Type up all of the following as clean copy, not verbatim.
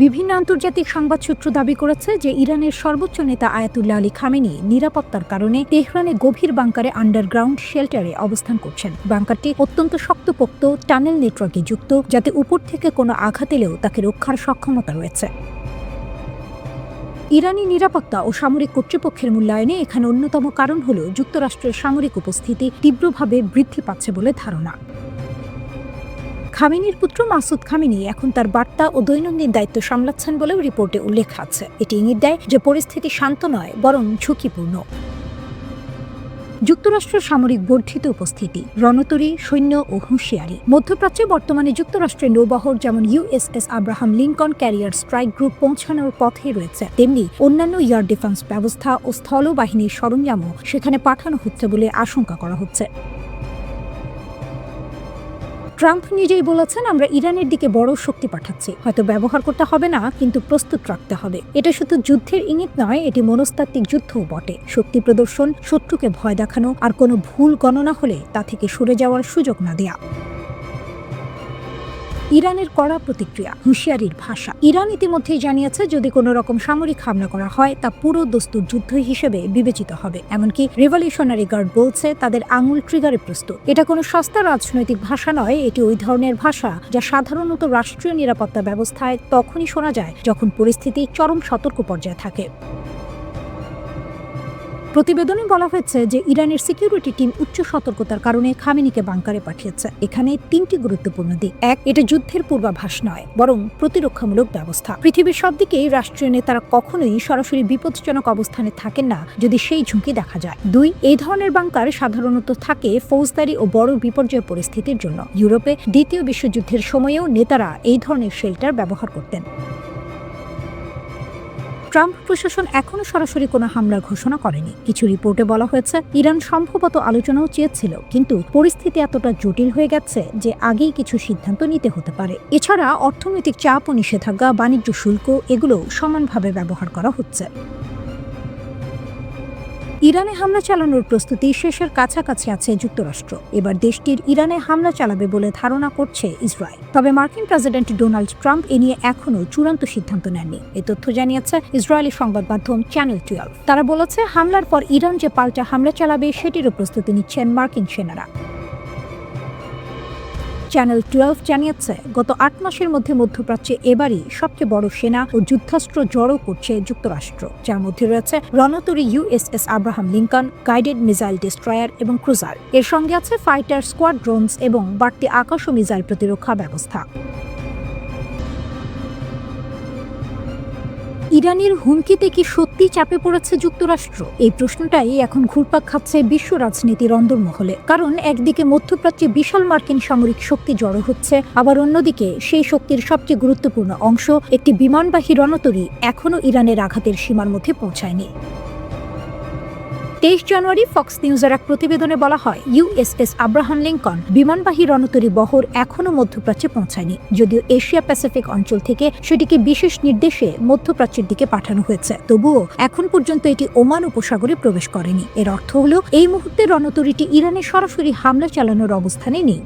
বিভিন্ন আন্তর্জাতিক সংবাদ সূত্র দাবি করেছে যে ইরানের সর্বোচ্চ নেতা আয়াতুল্লাহ আলী খামেনি নিরাপত্তার কারণে তেহরানে গভীর বাংকারে আন্ডারগ্রাউন্ড শেল্টারে অবস্থান করছেন। বাংকারটি অত্যন্ত শক্তপোক্ত টানেল নেটওয়ার্কে যুক্ত, যাতে উপর থেকে কোনো আঘাত এলেও তাকে রক্ষার সক্ষমতা রয়েছে। ইরানি নিরাপত্তা ও সামরিক কর্তৃপক্ষের মূল্যায়নে এখানে অন্যতম কারণ হল যুক্তরাষ্ট্রের সামরিক উপস্থিতি তীব্রভাবে বৃদ্ধি পাচ্ছে বলে ধারণা। খামেনির পুত্র মাসুদ খামেনি এখন তার বার্তা ও দৈনন্দিন দায়িত্ব সামলাচ্ছেন বলেও রিপোর্টে উল্লেখ আছে। এটি ইঙ্গিত দেয় যে পরিস্থিতি শান্ত নয়, বরং ঝুঁকিপূর্ণ। যুক্তরাষ্ট্রের সামরিক বর্ধিত উপস্থিতি, রণতরী, সৈন্য ও হুঁশিয়ারি। মধ্যপ্রাচ্যে বর্তমানে যুক্তরাষ্ট্রের নৌবহর যেমন USS Abraham Lincoln career strike group পৌঁছানোর পথে রয়েছে, তেমনি অন্যান্য এয়ার ডিফেন্স ব্যবস্থা ও স্থল বাহিনীর সরঞ্জামও সেখানে পাঠানো হচ্ছে বলে আশঙ্কা করা হচ্ছে। ট্রাম্প নিজেই বলেছেন, আমরা ইরানের দিকে বড় শক্তি পাঠাচ্ছি, হয়তো ব্যবহার করতে হবে না, কিন্তু প্রস্তুত রাখতে হবে। এটা শুধু যুদ্ধের ইঙ্গিত নয়, এটি মনস্তাত্ত্বিক যুদ্ধও বটে। শক্তি প্রদর্শন, শত্রুকে ভয় দেখানো, আর কোনো ভুল গণনা হলে তা থেকে সরে যাওয়ার সুযোগ না দেয়া। ইরানের কড়া প্রতিক্রিয়া, হুঁশিয়ারির ভাষা। ইরান ইতিমধ্যেই জানিয়েছে, যদি কোনো রকম সামরিক হামলা করা হয় তা পুরো দস্তুর যুদ্ধ হিসেবে বিবেচিত হবে। এমনকি রেভলিউশনারি গার্ড বলছে তাদের আঙুল ট্রিগারে প্রস্তুত। এটা কোনো সস্তা রাজনৈতিক ভাষা নয়, এটি ওই ধরনের ভাষা যা সাধারণত রাষ্ট্রীয় নিরাপত্তা ব্যবস্থায় তখনই শোনা যায় যখন পরিস্থিতি চরম সতর্ক পর্যায়ে থাকে। প্রতিবেদনে বলা হয়েছে যে ইরানের সিকিউরিটি টিম উচ্চ সতর্কতার কারণে খামেনিকে বাংকারে পাঠিয়েছে। এখানে তিনটি গুরুত্বপূর্ণ দিক। এক, এটা যুদ্ধের পূর্বাভাস নয়, বরং প্রতিরক্ষামূলক ব্যবস্থা। পৃথিবীর সব দিকেই রাষ্ট্রীয় নেতারা কখনোই সরাসরি বিপজ্জনক অবস্থানে থাকেন না যদি সেই ঝুঁকি দেখা যায়। দুই, এই ধরনের বাংকার সাধারণত থাকে ফৌজদারি ও বড় বিপর্যয় পরিস্থিতির জন্য। ইউরোপে দ্বিতীয় বিশ্বযুদ্ধের সময়েও নেতারা এই ধরনের শেল্টার ব্যবহার করতেন। ট্রাম্প প্রশাসন এখনও সরাসরি কোনো হামলার ঘোষণা করেনি। কিছু রিপোর্টে বলা হয়েছে ইরান সম্ভবত আলোচনাও চেয়েছিল, কিন্তু পরিস্থিতি এতটা জটিল হয়ে গেছে যে আগেই কিছু সিদ্ধান্ত নিতে হতে পারে। এছাড়া অর্থনৈতিক চাপ ও নিষেধাজ্ঞা, বাণিজ্য শুল্ক, এগুলো সমানভাবে ব্যবহার করা হচ্ছে। ইরানে হামলা চালানোর প্রস্তুতি শেষের কাছাকাছি আছে যুক্তরাষ্ট্র। এবার দেশটির ইরানে হামলা চালাবে বলে ধারণা করছে ইসরায়েল। তবে মার্কিন প্রেসিডেন্ট ডোনাল্ড ট্রাম্প এ নিয়ে এখনও চূড়ান্ত সিদ্ধান্ত নেননি। এ তথ্য জানিয়েছে ইসরায়েলি সংবাদ মাধ্যম চ্যানেল 12। তারা বলেছে, হামলার পর ইরান যে পাল্টা হামলা চালাবে সেটিরও প্রস্তুতি নিচ্ছেন মার্কিন সেনারা। চ্যানেল 12 জানিয়েছে, গত 8 মাসের মধ্যে মধ্যপ্রাচ্যে এবারই সবচেয়ে বড় সেনা ও যুদ্ধাস্ত্র জড়ো করছে যুক্তরাষ্ট্র, যার মধ্যে রয়েছে রণতরী USS Abraham Lincoln, guided missile destroyer এবং ক্রুজার। এর সঙ্গে আছে ফাইটার স্কোয়াড্রোনস এবং বাড়তি আকাশ ও মিসাইল প্রতিরক্ষা ব্যবস্থা। ইরানের হুমকিতে কি সত্যি চাপে পড়েছে যুক্তরাষ্ট্র? এই প্রশ্নটাই এখন ঘুরপাক খাচ্ছে বিশ্ব রাজনীতির অন্দরমহলে। কারণ একদিকে মধ্যপ্রাচ্যে বিশাল মার্কিন সামরিক শক্তি জড়ো হচ্ছে, আবার অন্যদিকে সেই শক্তির সবচেয়ে গুরুত্বপূর্ণ অংশ, একটি বিমানবাহী রণতরী, এখনও ইরানের আঘাতের সীমার মধ্যে পৌঁছায়নি। 23 জানুয়ারি ফক্স নিউজের এক প্রতিবেদনে বলা হয়, ইউএসএস আব্রাহাম লিঙ্কন বিমানবাহী রণতরী বহর এখনও মধ্যপ্রাচ্যে পৌঁছায়নি। যদিও এশিয়া প্যাসিফিক অঞ্চল থেকে সেটিকে বিশেষ নির্দেশে মধ্যপ্রাচ্যের দিকে পাঠানো হয়েছে, তবুও এখন পর্যন্ত এটি ওমান উপসাগরে প্রবেশ করেনি। এর অর্থ হল এই মুহূর্তে রণতরীটি ইরানে সরাসরি হামলা চালানোর অবস্থানে নেই।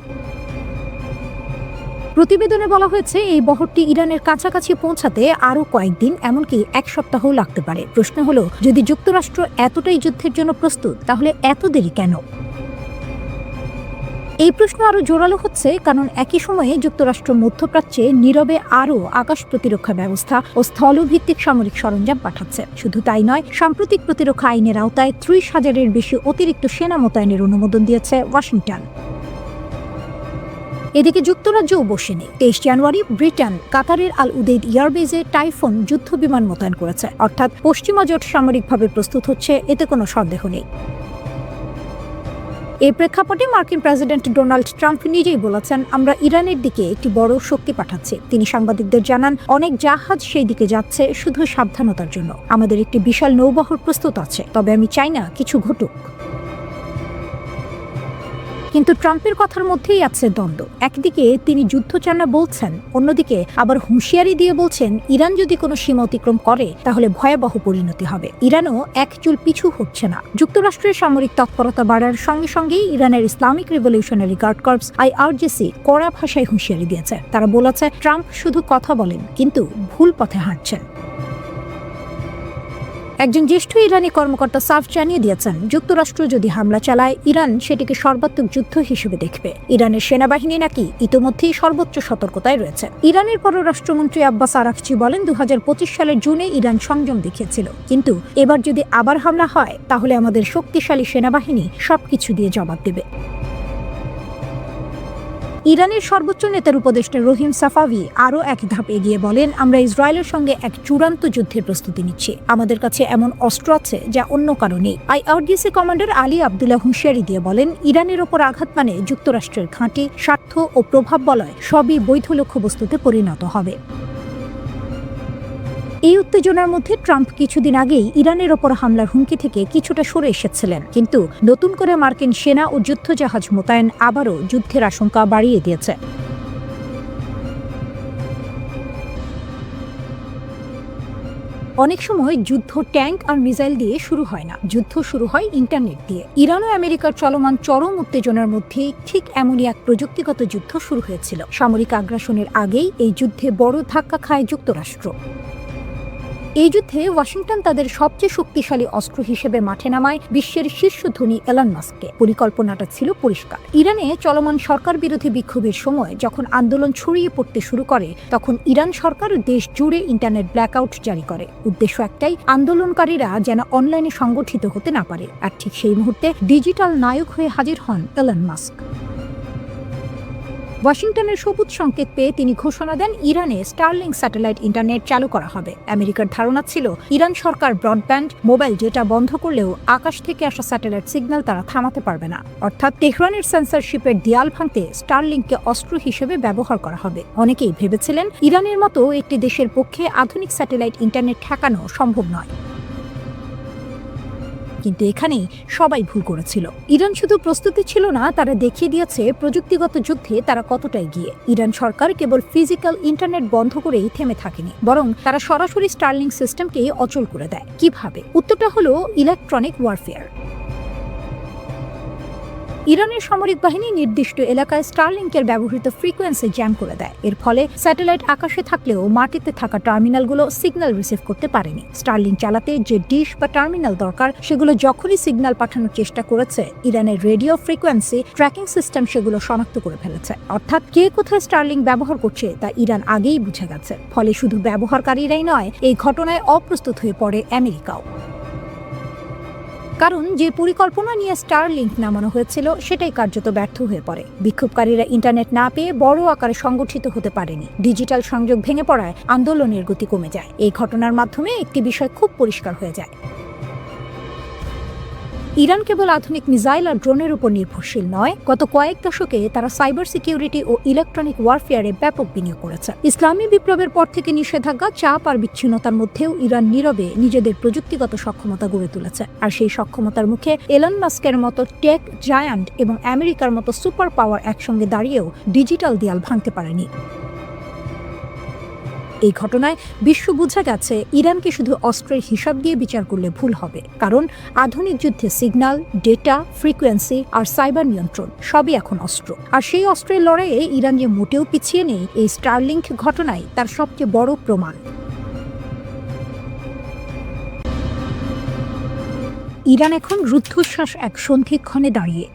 প্রতিবেদনে বলা হয়েছে, এই বহরটি ইরানের কাছাকাছি পৌঁছাতে আরও কয়েকদিন, এমনকি 1 সপ্তাহও লাগতে পারে। প্রশ্ন হলো, যদি যুক্তরাষ্ট্র এতটাই যুদ্ধের জন্য প্রস্তুত, তাহলে এত দেরি কেন? এই প্রশ্ন আরও জোরালো হচ্ছে কারণ একই সময়ে যুক্তরাষ্ট্র মধ্যপ্রাচ্যে নীরবে আরও আকাশ প্রতিরক্ষা ব্যবস্থা ও স্থলভিত্তিক সামরিক সরঞ্জাম পাঠাচ্ছে। শুধু তাই নয়, সাম্প্রতিক প্রতিরক্ষা আইনের আওতায় 30,000-এর বেশি অতিরিক্ত সেনা মোতায়েনের অনুমোদন দিয়েছে ওয়াশিংটন। এদিকে যুক্তরাজ্যও বসে নেই। 23 জানুয়ারি ব্রিটেন কাতারের আল উদেইদ এয়ারবেজে টাইফুন যুদ্ধ বিমান মোতায়েন করেছে। অর্থাৎ পশ্চিমা জোট সামরিকভাবে প্রস্তুত হচ্ছে, এতে কোনো সন্দেহ নেই। এই প্রেক্ষাপটে মার্কিন প্রেসিডেন্ট ডোনাল্ড ট্রাম্প নিজেই বলেছেন, আমরা ইরানের দিকে একটি বড় শক্তি পাঠাচ্ছি। তিনি সাংবাদিকদের জানান, অনেক জাহাজ সেই দিকে যাচ্ছে, শুধু সাবধানতার জন্য। আমাদের একটি বিশাল নৌবহর প্রস্তুত আছে, তবে আমি চাই না কিছু ঘটুক। কিন্তু ট্রাম্পের কথার মধ্যেই আছে দ্বন্দ্ব। একদিকে তিনি যুদ্ধ চান না বলছেন, অন্যদিকে আবার হুঁশিয়ারি দিয়ে বলছেন ইরান যদি কোনো সীমা অতিক্রম করে তাহলে ভয়াবহ পরিণতি হবে। ইরানও এক চুল পিছু হচ্ছে না। যুক্তরাষ্ট্রের সামরিক তৎপরতা বাড়ার সঙ্গে সঙ্গেই ইরানের Islamic revolutionary guard corps IRGC কড়া ভাষায় হুঁশিয়ারি দিয়েছে। তারা বলেছে ট্রাম্প শুধু কথা বলেন কিন্তু ভুল পথে হাঁটছেন। একজন জ্যেষ্ঠ ইরানি কর্মকর্তা সাফ জানিয়ে দিয়েছেন, যুক্তরাষ্ট্র যদি হামলা চালায় ইরান সেটিকে সর্বাত্মক যুদ্ধ হিসেবে দেখবে। ইরানের সেনাবাহিনী নাকি ইতোমধ্যেই সর্বোচ্চ সতর্কতায় রয়েছে। ইরানের পররাষ্ট্রমন্ত্রী আব্বাস আরাকচি বলেন, 2025 সালের জুনে ইরান সংযম দেখিয়েছিল, কিন্তু এবার যদি আবার হামলা হয় তাহলে আমাদের শক্তিশালী সেনাবাহিনী সবকিছু দিয়ে জবাব দেবে। ইরানের সর্বোচ্চ নেতার উপদেষ্টা রহিম সাফাভি আরও এক ধাপ এগিয়ে বলেন, আমরা ইসরায়েলের সঙ্গে এক চূড়ান্ত যুদ্ধের প্রস্তুতি নিচ্ছি। আমাদের কাছে এমন অস্ত্র আছে যা অন্য কারো নেই। IRGC কমান্ডার আলী আবদুল্লাহ হুঁশিয়ারি দিয়ে বলেন, ইরানের ওপর আঘাত মানে যুক্তরাষ্ট্রের ঘাঁটি, স্বার্থ ও প্রভাব বলয় সবই বৈধ লক্ষ্যবস্তুতে পরিণত হবে। এই উত্তেজনার মধ্যে ট্রাম্প কিছুদিন আগেই ইরানের ওপর হামলার হুমকি থেকে কিছুটা সরে এসেছিলেন, কিন্তু নতুন করে মার্কিন সেনা ও যুদ্ধজাহাজ মোতায়েন আবারও যুদ্ধের আশঙ্কা বাড়িয়ে দিয়েছে। অনেক সময় যুদ্ধ ট্যাঙ্ক আর মিসাইল দিয়ে শুরু হয় না, যুদ্ধ শুরু হয় ইন্টারনেট দিয়ে। ইরান ও আমেরিকার চলমান চরম উত্তেজনার মধ্যে ঠিক এমনই এক প্রযুক্তিগত যুদ্ধ শুরু হয়েছিল। সামরিক আগ্রাসনের আগেই এই যুদ্ধে বড় ধাক্কা খায় যুক্তরাষ্ট্র। এই যুদ্ধে ওয়াশিংটন তাদের সবচেয়ে শক্তিশালী অস্ত্র হিসেবে মাঠে নামায় বিশ্বের শীর্ষ ধনী এলন মাস্ককে। পরিকল্পনাটা ছিল পরিষ্কার। ইরানে চলমান সরকার বিরোধী বিক্ষোভের সময় যখন আন্দোলন ছড়িয়ে পড়তে শুরু করে, তখন ইরান সরকার দেশ জুড়ে ইন্টারনেট ব্ল্যাকআউট জারি করে। উদ্দেশ্য একটাই, আন্দোলনকারীরা যেন অনলাইনে সংগঠিত হতে না পারে। আর ঠিক সেই মুহূর্তে ডিজিটাল নায়ক হয়ে হাজির হন এলন মাস্ক। ওয়াশিংটনের সবুজ সংকেত পেয়ে তিনি ঘোষণা দেন ইরানে স্টারলিংক স্যাটেলাইট ইন্টারনেট চালু করা হবে। আমেরিকার ধারণা ছিল ইরান সরকার ব্রডব্যান্ড মোবাইল ডেটা বন্ধ করলেও আকাশ থেকে আসা স্যাটেলাইট সিগন্যাল তারা থামাতে পারবে না। অর্থাৎ তেহরানের সেন্সরশিপের দেয়াল ভাঙতে স্টারলিংককে অস্ত্র হিসেবে ব্যবহার করা হবে। অনেকেই ভেবেছিলেন ইরানের মতো একটি দেশের পক্ষে আধুনিক স্যাটেলাইট ইন্টারনেট ঠেকানো সম্ভব নয়। কিন্তু এখানেই সবাই ভুল করেছিল। ইরান শুধু প্রস্তুতি ছিল না, তারা দেখিয়ে দিয়েছে প্রযুক্তিগত যুদ্ধে তারা কতটা এগিয়ে। ইরান সরকার কেবল ফিজিক্যাল ইন্টারনেট বন্ধ করেই থেমে থাকেনি, বরং তারা সরাসরি স্টারলিংক সিস্টেমকে অচল করে দেয়। কিভাবে? উত্তরটা হলো ইলেকট্রনিক ওয়ারফেয়ার। ইরানের সামরিক বাহিনী নির্দিষ্ট এলাকায় স্টারলিংকের ব্যবহৃত ফ্রিকোয়েন্সি জ্যাম করে দেয়। এর ফলে স্যাটেলাইট আকাশে থাকলেও মাটিতে থাকা টার্মিনালগুলো সিগন্যাল রিসিভ করতে পারেনি। স্টারলিংক চালাতে যে ডিশ বা টার্মিনাল দরকার, সেগুলো যখনই সিগন্যাল পাঠানোর চেষ্টা করেছে, ইরানের রেডিও ফ্রিকোয়েন্সি ট্র্যাকিং সিস্টেম সেগুলো শনাক্ত করে ফেলেছে। অর্থাৎ কে কোথায় স্টারলিংক ব্যবহার করছে তা ইরান আগেই বুঝে গেছে। ফলে শুধু ব্যবহারকারীরাই নয়, এই ঘটনায় অপ্রস্তুত হয়ে পড়ে আমেরিকাও। কারণ যে পরিকল্পনা নিয়ে স্টারলিংক নামানো হয়েছিল সেটাই কার্যত ব্যর্থ হয়ে পড়ে। বিক্ষোভকারীরা ইন্টারনেট না পেয়ে বড় আকারে সংগঠিত হতে পারেনি। ডিজিটাল সংযোগ ভেঙে পড়ায় আন্দোলনের গতি কমে যায়। এই ঘটনার মাধ্যমে একটি বিষয় খুব পরিষ্কার হয়ে যায়, ইরান কেবল আধুনিক মিসাইল আর ড্রোনের উপর নির্ভরশীল নয়, গত কয়েক দশকে তারা সাইবার সিকিউরিটি ও ইলেকট্রনিক ওয়ারফেয়ারে ব্যাপক বিনিয়োগ করেছে। ইসলামী বিপ্লবের পর থেকে নিষেধাজ্ঞা, চাপ আর বিচ্ছিন্নতার মধ্যেও ইরান নীরবে নিজেদের প্রযুক্তিগত সক্ষমতা গড়ে তুলেছে। আর সেই সক্ষমতার মুখে এলন মাস্কের মতো টেক জায়ান্ট এবং আমেরিকার মতো সুপার পাওয়ার একসঙ্গে দাঁড়িয়েও ডিজিটাল দেয়াল ভাঙতে পারেনি। এই ঘটনায় বিশ্ব বুঝে গেছে ইরানকে শুধু অস্ত্রের হিসাব দিয়ে বিচার করলে ভুল হবে, কারণ আধুনিক যুদ্ধে সিগন্যাল, ডেটা, ফ্রিকোয়েন্সি আর সাইবার নিয়ন্ত্রণ সবই এখন অস্ত্র। আর সেই অস্ত্রের লড়াইয়ে ইরান যে মোটেও পিছিয়ে নেই, এই স্টারলিংক ঘটনাই তার সবচেয়ে বড় প্রমাণ। ইরান এখন রুদ্ধশ্বাস এক সন্ধিক্ষণে দাঁড়িয়ে।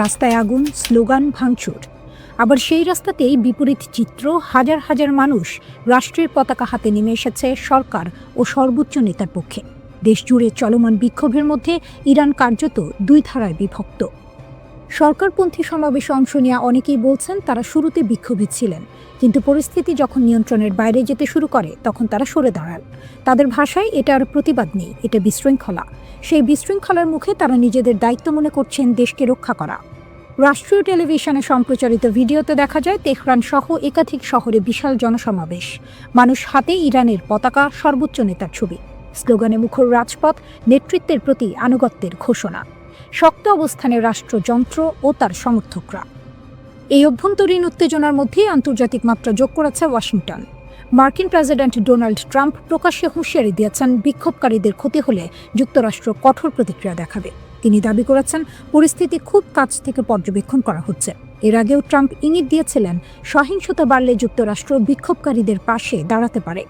রাস্তায় আগুন, স্লোগান, ভাঙচুর। আবার সেই রাস্তাতেই বিপরীত চিত্র, হাজার হাজার মানুষ রাষ্ট্রের পতাকা হাতে নেমে এসেছে সরকার ও সর্বোচ্চ নেতার পক্ষে। দেশ জুড়ে চলমান বিক্ষোভের মধ্যে ইরান কার্যত দুই ধারায় বিভক্ত। সরকারপন্থী সমাবেশে অংশ নেওয়া অনেকেই বলছেন তারা শুরুতে বিক্ষোভী ছিলেন, কিন্তু পরিস্থিতি যখন নিয়ন্ত্রণের বাইরে যেতে শুরু করে তখন তারা সরে দাঁড়ান। তাদের ভাষায় এটা আর প্রতিবাদ নেই, এটা বিশৃঙ্খলা। সেই বিশৃঙ্খলার মুখে তারা নিজেদের দায়িত্ব মনে করছেন দেশকে রক্ষা করা। রাষ্ট্রীয় টেলিভিশনে সম্প্রচারিত ভিডিওতে দেখা যায় তেহরান সহ একাধিক শহরে বিশাল জনসমাবেশ, মানুষ হাতে ইরানের পতাকা, সর্বোচ্চ নেতার ছবি, স্লোগানে মুখর রাজপথ, নেতৃত্বের প্রতি আনুগত্যের ঘোষণা। শক্ত অবস্থানে রাষ্ট্রযন্ত্র ও তার সমর্থকরা। এই অভ্যন্তরীণ উত্তেজনার মধ্যেই আন্তর্জাতিক মাত্রা যোগ করেছে ওয়াশিংটন। মার্কিন প্রেসিডেন্ট ডোনাল্ড ট্রাম্প প্রকাশ্যে হুঁশিয়ারি দিয়েছেন বিক্ষোভকারীদের ক্ষতি হলে যুক্তরাষ্ট্র কঠোর প্রতিক্রিয়া দেখাবে। তিনি দাবি করেছেন পরিস্থিতি খুব কাছ থেকে পর্যবেক্ষণ করা হচ্ছে। এর আগেও ট্রাম্প ইঙ্গিত দিয়েছিলেন সহিংসতা বাড়লে যুক্তরাষ্ট্র বিক্ষোভকারীদের পাশে দাঁড়াতে পারে।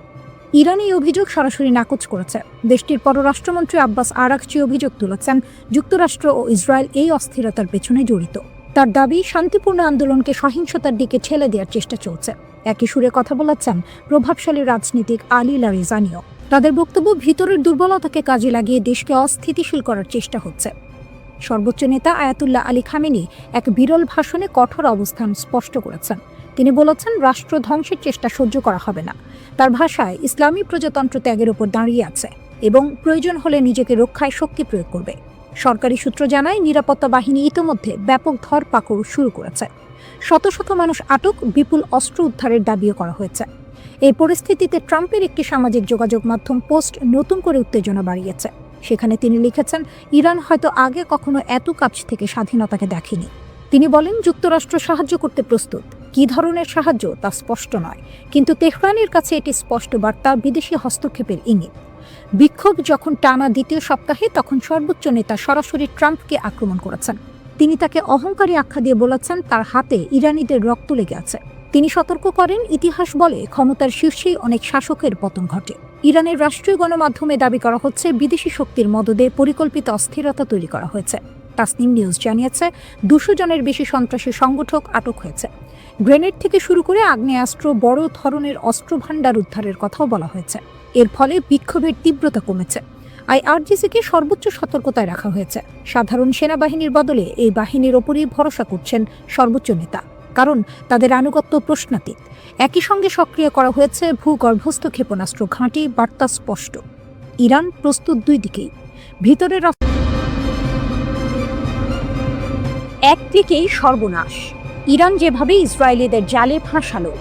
ইরান এই অভিযোগ সরাসরি নাকচ করেছে। দেশটির পররাষ্ট্রমন্ত্রী আব্বাস আরাকচি অভিযোগ তুলেছেন যুক্তরাষ্ট্র ও ইসরায়েল এই অস্থিরতার পেছনে জড়িত। তার দাবি শান্তিপূর্ণ আন্দোলনকে সহিংসতার দিকে ঠেলে দেওয়ার চেষ্টা চলছে। একই সুরে কথা বলেছেন প্রভাবশালী রাজনীতিক আলী লারিজানিও। তাদের বক্তব্য ভিতরের দুর্বলতাকে কাজে লাগিয়ে দেশকে অস্থিতিশীল করার চেষ্টা হচ্ছে। সর্বোচ্চ নেতা আয়াতুল্লাহ আলী খামেনি এক বিরল ভাষণে কঠোর অবস্থান স্পষ্ট করেছেন। তিনি বলেছেন রাষ্ট্র ধ্বংসের চেষ্টা সহ্য করা হবে না। তার ভাষায় ইসলামী প্রজাতন্ত্র ত্যাগের উপর দাঁড়িয়ে আছে এবং প্রয়োজন হলে নিজেকে রক্ষায় শক্তি প্রয়োগ করবে। সরকারি সূত্র জানায় নিরাপত্তা বাহিনী ইতোমধ্যে ব্যাপক ধরপাকড় শুরু করেছে। শত শত মানুষ আটক, বিপুল অস্ত্র উদ্ধারের দাবিও করা হয়েছে। এই পরিস্থিতিতে ট্রাম্পের একটি সামাজিক যোগাযোগ মাধ্যম পোস্ট নতুন করে উত্তেজনা বাড়িয়েছে। সেখানে তিনি লিখেছেন, ইরান হয়তো আগে কখনো এত কাছ থেকে স্বাধীনতাকে দেখেনি। তিনি বলেন, যুক্তরাষ্ট্র সাহায্য করতে প্রস্তুত। কী ধরনের সাহায্য তা স্পষ্ট নয়, কিন্তু তেহরানের কাছে এটি স্পষ্ট বার্তা, বিদেশি হস্তক্ষেপের ইঙ্গিত। বিক্ষোভ যখন টানা দ্বিতীয় সপ্তাহে, তখন সর্বোচ্চ নেতা সরাসরি ট্রাম্পকে আক্রমণ করেছেন। তিনি তাকে অহংকারী আখ্যা দিয়ে বলেছেন তার হাতে ইরানিদের রক্ত লেগে আছে। তিনি সতর্ক করেন, ইতিহাস বলে ক্ষমতার শীর্ষেই অনেক শাসকের পতন ঘটে। ইরানের রাষ্ট্রীয় গণমাধ্যমে দাবি করা হচ্ছে বিদেশি শক্তির মদদে পরিকল্পিত অস্থিরতা তৈরি করা হয়েছে। তাসনিম নিউজ জানিয়েছে 200 জনের বেশি সন্ত্রাসী সংগঠক আটক হয়েছে। গ্রেনেড থেকে শুরু করে আগ্নেয়াস্ত্র, বড় ধরনের অস্ত্রভাণ্ডার উদ্ধারের কথাও বলা হয়েছে। এর ফলে বিক্ষোভের তীব্রতা কমেছে। আইআরজিসিকে সর্বোচ্চ সতর্কতায় রাখা হয়েছে। সাধারণ সেনাবাহিনীর বদলে এই বাহিনীর ওপরই ভরসা করছেন সর্বোচ্চ নেতা, কারণ তাদের আনুগত্য প্রশ্নাতীত। একই সঙ্গে সক্রিয় করা হয়েছে ভূগর্ভস্থ ক্ষেপণাস্ত্র ঘাঁটি। বার্তা স্পষ্ট, ইরান প্রস্তুত দুই দিকেই। ভিতরের একদিকেই সর্বনাশ। ইরান যেভাবে ইসরায়েলিদের জালে ফাঁসালো,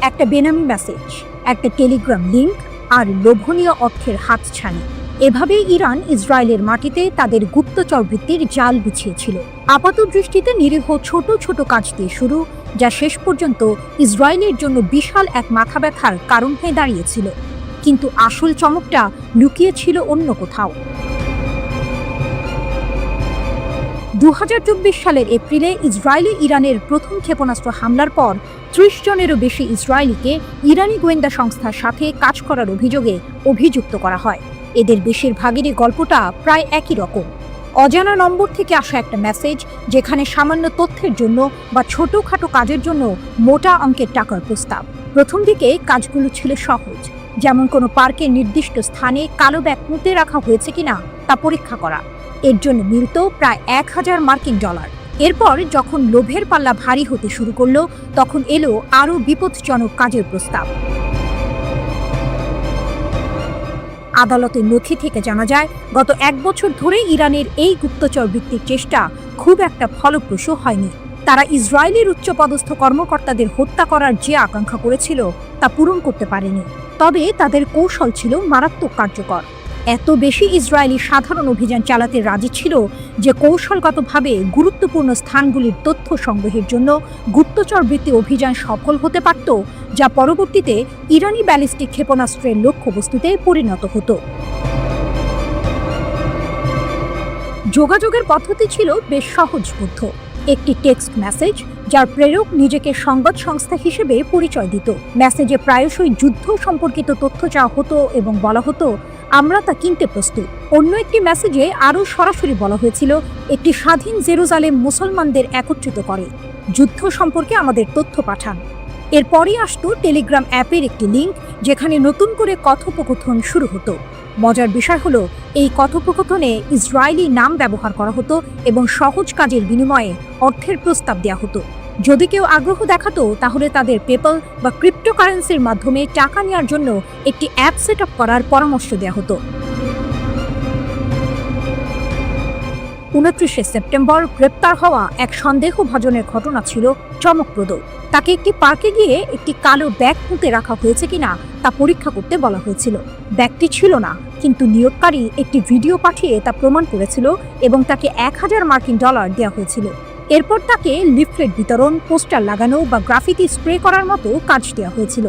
একটা বেনামি মেসেজ, একটা টেলিগ্রাম লিঙ্ক আর লোভনীয় অর্থের হাতছানি, এভাবেই ইরান ইসরায়েলের মাটিতে তাদের গুপ্তচর বৃত্তির জাল বিছিয়েছিল। আপাত দৃষ্টিতে নিরীহ ছোট ছোট কাজ দিয়ে শুরু, যা শেষ পর্যন্ত ইসরায়েলের জন্য বিশাল এক মাথা ব্যথার কারণ হয়ে দাঁড়িয়েছিল। কিন্তু আসল চমকটা লুকিয়ে ছিল অন্য কোথাও। 2024 সালের এপ্রিলে ইসরায়েলি ইরানের প্রথম ক্ষেপণাস্ত্র হামলার পর 30 জনেরও বেশি ইসরায়েলিকে ইরানি গোয়েন্দা সংস্থার সাথে কাজ করার অভিযোগে অভিযুক্ত করা হয়। এদের বেশিরভাগেরই গল্পটা প্রায় একই রকম। অজানা নম্বর থেকে আসা একটা মেসেজ, যেখানে সামান্য তথ্যের জন্য বা ছোটখাটো কাজের জন্য মোটা অঙ্কের টাকার প্রস্তাব। প্রথম দিকে কাজগুলো ছিল সহজ, যেমন কোনো পার্কের নির্দিষ্ট স্থানে কালো ব্যাগ পুঁতে রাখা হয়েছে কিনা তা পরীক্ষা করা। এর জন্য মিলত প্রায় 1000 মার্কিন ডলার। এরপর যখন লোভের পাল্লা ভারী হতে শুরু করলো, তখন এলো আরও বিপজ্জনক কাজের প্রস্তাব। আদালতের নথি থেকে জানা যায়, গত 1 বছর ধরে ইরানের এই গুপ্তচর বৃত্তির চেষ্টা খুব একটা ফলপ্রসূ হয়নি। তারা ইসরায়েলের উচ্চপদস্থ কর্মকর্তাদের হত্যা করার যে আকাঙ্ক্ষা করেছিল তা পূরণ করতে পারেনি। তবে তাদের কৌশল ছিল মারাত্মক কার্যকর। এত বেশি ইসরায়েলি সাধারণ অভিযান চালাতে রাজি ছিল যে কৌশলগতভাবে গুরুত্বপূর্ণ স্থানগুলির তথ্য সংগ্রহের জন্য গুপ্তচর বৃত্তি অভিযান সফল হতে পারত, যা পরবর্তীতে ইরানি ব্যালিস্টিক ক্ষেপণাস্ত্রের লক্ষ্যবস্তুতে পরিণত হতো। যোগাযোগের পদ্ধতি ছিল বেশ সহজবোধ্য। একটি টেক্সট মেসেজ, যার প্রেরক নিজেকে সংবাদ সংস্থা হিসেবে পরিচয় দিত। মেসেজে প্রায়শই যুদ্ধ সম্পর্কিত তথ্য চাওয়া হতো এবং বলা হতো, আমরা তা কিনতে প্রস্তুত। অন্য একটি মেসেজে আরও সরাসরি বলা হয়েছিল, একটি স্বাধীন জেরুজালেম মুসলমানদের একত্রিত করে, যুদ্ধ সম্পর্কে আমাদের তথ্য পাঠান। এরপরই আসতো টেলিগ্রাম অ্যাপের একটি লিঙ্ক, যেখানে নতুন করে কথোপকথন শুরু হতো। মজার বিষয় হলো, এই কথোপকথনে ইসরায়েলি নাম ব্যবহার করা হতো এবং সহজ কাজের বিনিময়ে অর্থের প্রস্তাব দেওয়া হতো। যদি কেউ আগ্রহ দেখাতো, তাহলে তাদের পেপ্যাল বা ক্রিপ্টোকারেন্সির মাধ্যমে টাকা নেওয়ার জন্য একটি অ্যাপ সেট আপ করার পরামর্শ দেওয়া হতো। 29 সেপ্টেম্বর গ্রেপ্তার হওয়া এক সন্দেহভাজনের ঘটনা ছিল চমকপ্রদ। তাকে একটি পার্কে গিয়ে একটি কালো ব্যাগ পুঁতে রাখা হয়েছে কিনা তা পরীক্ষা করতে বলা হয়েছিল। ব্যক্তি ছিল না, কিন্তু নিয়োগকারী একটি ভিডিও পাঠিয়ে তা প্রমাণ করেছিল এবং তাকে $1000 দেওয়া হয়েছিল। এরপর তাকে লিফলেট বিতরণ, পোস্টার লাগানো বা গ্রাফিতি স্প্রে করার মতো কাজ দেওয়া হয়েছিল,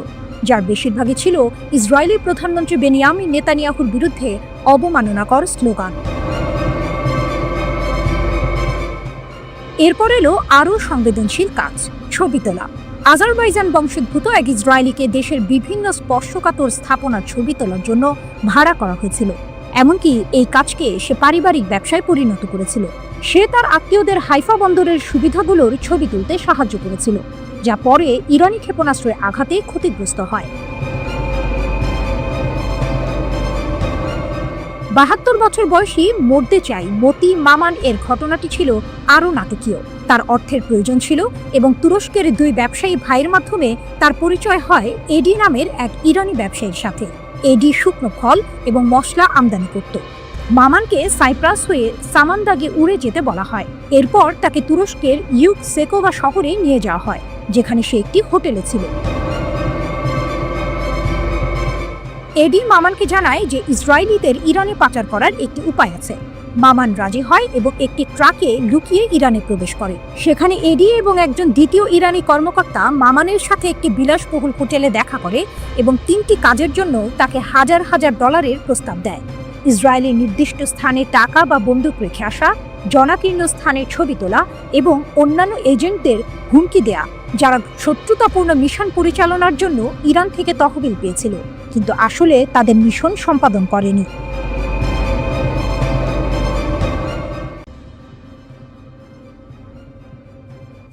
যার বেশিরভাগই ছিল ইসরায়েলি প্রধানমন্ত্রী বেনিয়ামিন নেতানিয়াহুর বিরুদ্ধে অবমাননাকর স্লোগান। এরপর এলো আরও সংবেদনশীল কাজ, ছবি তোলা। আজারবাইজান বংশোদ্ভূত এক ইসরায়েলিকে দেশের বিভিন্ন স্পর্শকাতর স্থাপনার ছবি তোলার জন্য ভাড়া করা হয়েছিল। এমনকি এই কাজকে সে পারিবারিক ব্যবসায় পরিণত করেছিল। সে তার আত্মীয়দের হাইফা বন্দরের সুবিধাগুলোর ছবি তুলতে সাহায্য করেছিল, যা পরে ইরানি ক্ষেপণাস্ত্রের আঘাতে ক্ষতিগ্রস্ত হয়। 72 বছর বয়সী মরতে চাই মতি মামান এর ঘটনাটি ছিল আরও নাটকীয়। তার অর্থের প্রয়োজন ছিল এবং তুরস্কের 2 ব্যবসায়ী ভাইয়ের মাধ্যমে তার পরিচয় হয় এডি নামের এক ইরানি ব্যবসায়ীর সাথে। এডি শুকনো ফল এবং মশলা আমদানি করত। মামানকে সাইপ্রাস হয়ে সামান্দাগে উড়ে যেতে বলা হয়। এরপর তাকে তুরস্কের ইউকসেকোভা শহরে নিয়ে যাওয়া হয়, যেখানে সে একটি হোটেলে ছিল। এডি মামানকে জানায় যে ইসরায়েলিদের ইরানে পাচার করার একটি উপায় আছে। মামান রাজি হয় এবং একটি ট্রাকে লুকিয়ে ইরানে প্রবেশ করে। সেখানে এডি এবং একজন দ্বিতীয় ইরানি কর্মকর্তা মামানের সাথে একটি বিলাসবহুল হোটেলে দেখা করে এবং 3টি কাজের জন্য তাকে $1000 প্রস্তাব দেয়। ইসরায়েলের নির্দিষ্ট স্থানে টাকা বা বন্দুক রেখে আসা, জনাকীর্ণ স্থানের ছবি তোলা এবং অন্যান্য এজেন্টদের হুমকি দেয়া, যারা শত্রুতাপূর্ণ মিশন পরিচালনার জন্য ইরান থেকে তহবিল পেয়েছিল, কিন্তু আসলে তাদের মিশন সম্পাদন করেনি।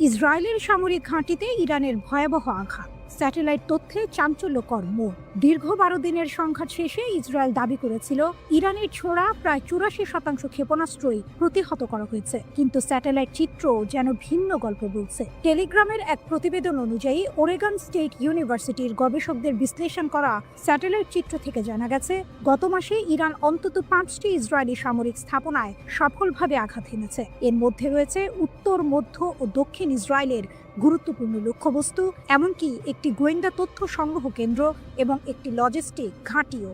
ইসরায়েলের সামরিক ঘাঁটিতে ইরানের ভয়াবহ আঘাত, স্যাটেলাইট তথ্যে চাঞ্চল্যকর মোড়। দীর্ঘ 12 দিনের সংঘাত শেষে ইসরায়েল দাবি করেছিল ইরানের ছোড়া প্রায় 84% ক্ষেপণাস্ত্রই প্রতিহত করা হয়েছে, কিন্তু স্যাটেলাইট চিত্র যেন ভিন্ন গল্প বলছে। টেলিগ্রামের এক প্রতিবেদন অনুযায়ী ওরেগন স্টেট ইউনিভার্সিটির গবেষকদের বিশ্লেষণ করা স্যাটেলাইট চিত্র থেকে জানা গেছে, গত মাসে ইরান অন্তত 5টি ইসরায়েলি সামরিক স্থাপনায় সফলভাবে আঘাত হেনেছে। এর মধ্যে রয়েছে উত্তর, মধ্য ও দক্ষিণ ইসরায়েলের গুরুত্বপূর্ণ লক্ষ্যবস্তু, এমনকি একটি গোয়েন্দা তথ্য সংগ্রহ কেন্দ্র এবং একটি লজিস্টিক ঘাঁটিও।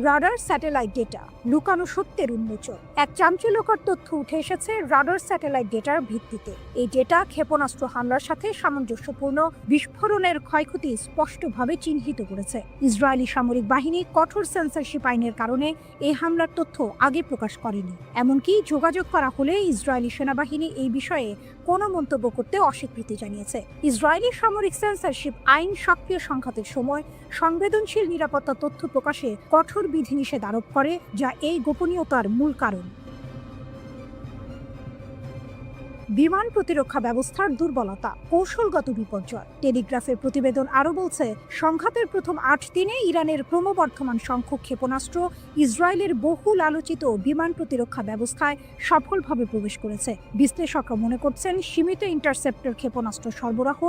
রাডার স্যাটেলাইট ডেটা, লুকানো সত্যের উন্মোচন। এক চাঞ্চল্যকর তথ্য উঠে এসেছে রাডার স্যাটেলাইট ডেটার ভিত্তিতে। এই ডেটা ক্ষেপণাস্ত্র হামলার সাথে সামঞ্জস্যপূর্ণ বিস্ফোরণের ক্ষয়ক্ষতি স্পষ্টভাবে চিহ্নিত করেছে। ইসরায়েলি সামরিক বাহিনী কঠোর সেন্সরশিপ আইনের কারণে এই হামলার তথ্য আগে প্রকাশ করেনি। এমনকি যোগাযোগ করা হলে ইসরায়েলি সেনাবাহিনী এই বিষয়ে কোনো মন্তব্য করতে অস্বীকৃতি জানিয়েছে। ইসরায়েলি সামরিক সেন্সরশিপ আইন সক্রিয় সংঘাতের সময় সংবেদনশীল নিরাপত্তা তথ্য প্রকাশে কঠোর বিধিনিষেধ আরোপ করে, যা এই গোপনীয়তার মূল কারণ। বিমান প্রতিরক্ষা ব্যবস্থার দুর্বলতা, কৌশলগত বিপর্যয়। টেলিগ্রাফের প্রতিবেদন আরও বলছে, সংঘাতের প্রথম 8 দিনে ইরানের ক্রমবর্ধমান সংখ্যক ক্ষেপণাস্ত্র ইসরায়েলের বহুল আলোচিত বিমান প্রতিরক্ষা ব্যবস্থায় সফলভাবে প্রবেশ করেছে। বিশ্লেষকরা মনে করছেন, সীমিত ইন্টারসেপ্টর ক্ষেপণাস্ত্র সরবরাহ,